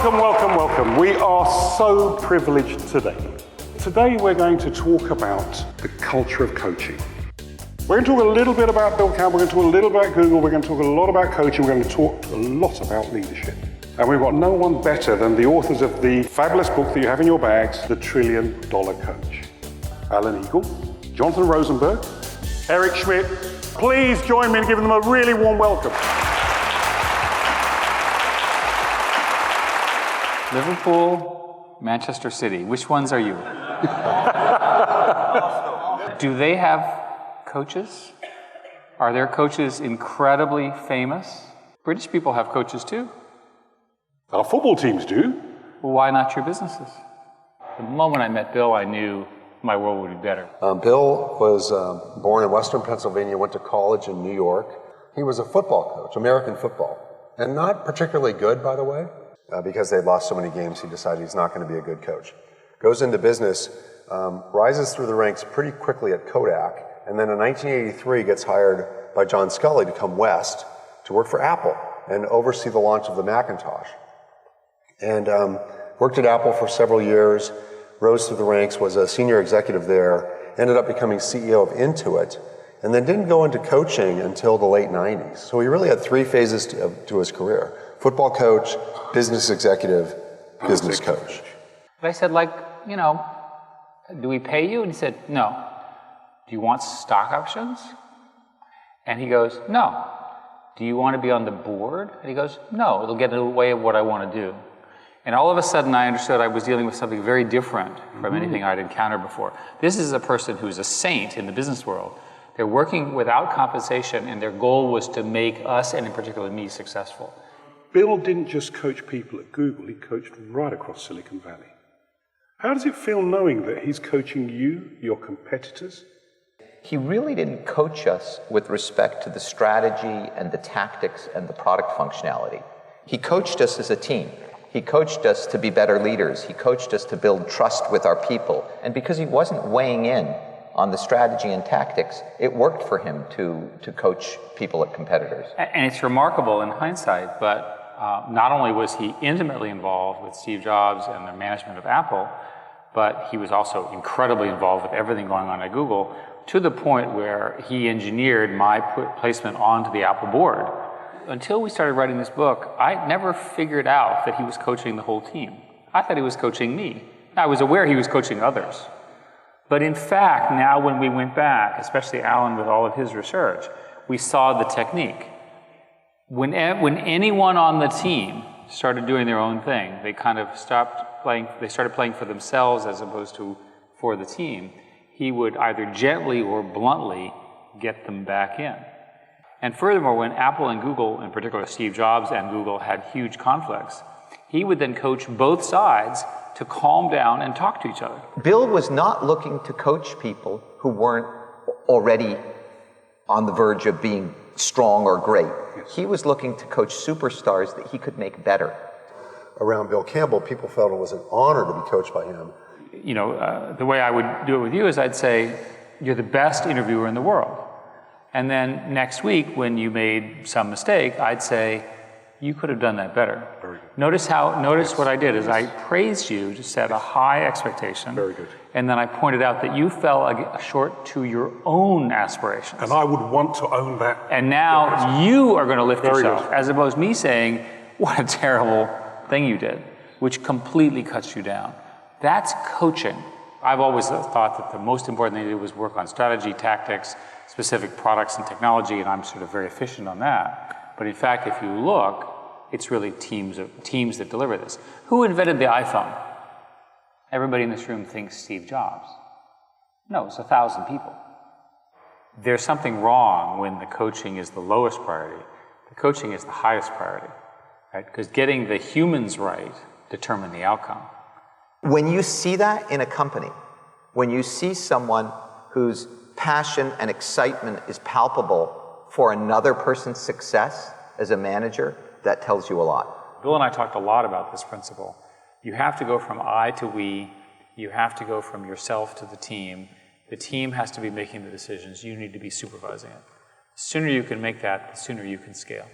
welcome, welcome, welcome. We are so privileged today. Today we're going to talk about the culture of coaching. We're going to talk a little bit about Bill Campbell, we're going to talk a little about Google, we're going to talk a lot about coaching, we're going to talk a lot about leadership. And we've got no one better than the authors of the fabulous book that you have in your bags, The $1 Trillion Coach. Alan Eagle, Jonathan Rosenberg, Eric Schmidt. Please join me in giving them a really warm welcome. Liverpool, Manchester City. Which ones are you? Do they have coaches? Are their coaches incredibly famous? British people have coaches too. Our football teams do. Well, why not your businesses? The moment I met Bill, I knew my world would be better. Bill was born in Western Pennsylvania, went to college in New York. He was a football coach, American football, and not particularly good, by the way. Because they'd lost so many games, he decided he's not going to be a good coach. Goes into business, rises through the ranks pretty quickly at Kodak, and then in 1983 gets hired by John Sculley to come west to work for Apple and oversee the launch of the Macintosh. And worked at Apple for several years, rose through the ranks, was a senior executive there, ended up becoming CEO of Intuit, and then didn't go into coaching until the late 90s. So he really had three phases to his career. Football coach, business executive, business coach. But I said, do we pay you? And he said, no. Do you want stock options? And he goes, no. Do you want to be on the board? And he goes, no, it'll get in the way of what I want to do. And all of a sudden I understood I was dealing with something very different from anything I'd encountered before. This is a person who's a saint in the business world. They're working without compensation, and their goal was to make us, and in particular me, successful. Bill didn't just coach people at Google, he coached right across Silicon Valley. How does it feel knowing that he's coaching you, your competitors? He really didn't coach us with respect to the strategy and the tactics and the product functionality. He coached us as a team. He coached us to be better leaders. He coached us to build trust with our people. And because he wasn't weighing in on the strategy and tactics, it worked for him to coach people at competitors. And it's remarkable in hindsight, but not only was he intimately involved with Steve Jobs and the management of Apple, but he was also incredibly involved with everything going on at Google, to the point where he engineered my placement onto the Apple board. Until we started writing this book, I never figured out that he was coaching the whole team. I thought he was coaching me. I was aware he was coaching others. But in fact, now when we went back, especially Alan with all of his research, we saw the technique. When anyone on the team started doing their own thing, they kind of stopped playing, they started playing for themselves as opposed to for the team. He would either gently or bluntly get them back in. And furthermore, when Apple and Google, in particular Steve Jobs and Google, had huge conflicts, he would then coach both sides to calm down and talk to each other. Bill was not looking to coach people who weren't already on the verge of being strong or great. He was looking to coach superstars that he could make better. Around Bill Campbell, people felt it was an honor to be coached by him. The way I would do it with you is I'd say, you're the best interviewer in the world. And then next week, when you made some mistake, I'd say, you could have done that better. Very good. Notice what I did is I praised you to set a high expectation. Very good. And then I pointed out that you fell short to your own aspirations. And I would want to own that. And now you are going to lift Very yourself, good. as opposed to me saying, what a terrible thing you did, which completely cuts you down. That's coaching. I've always thought that the most important thing to do was work on strategy, tactics, specific products and technology, and I'm sort of very efficient on that. But in fact, if you look, it's really teams that deliver this. Who invented the iPhone? Everybody in this room thinks Steve Jobs. No, it's 1,000 people. There's something wrong when the coaching is the lowest priority. The coaching is the highest priority, right? Because getting the humans right determine the outcome. When you see that in a company, when you see someone whose passion and excitement is palpable for another person's success as a manager, that tells you a lot. Bill and I talked a lot about this principle. You have to go from I to we. You have to go from yourself to the team. The team has to be making the decisions. You need to be supervising it. The sooner you can make that, the sooner you can scale.